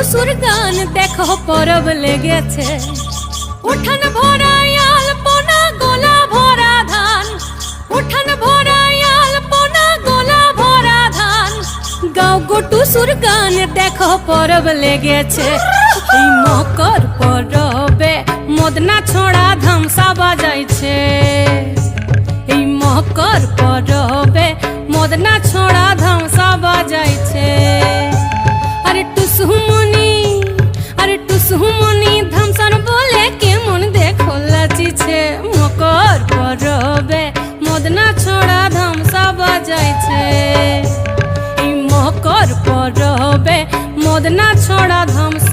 টুসুর গান দেখো পরব লেগেছে। উঠান ভরাই আলপনা গোলা ভরা ধান, উঠান ভরাই আলপনা গোলা ভরা ধান। গাও গো টুসুর গান দেখো পরব লেগেছে। এই মকর পরবে মদনা ছোড়া ধামসা বাজাইছে। এই মকর পরবে মদনা ছোড়া ধামসা বাজাইছে। আরে টুসুমনি, আরে টুসুমনি ধামসান বলে কেমন দেখো লাচিছে। মকর পরবে মদনা ছোড়া ধামসা বাজাইছে। এই মকর পরবে মদনা ছোড়া ধামসা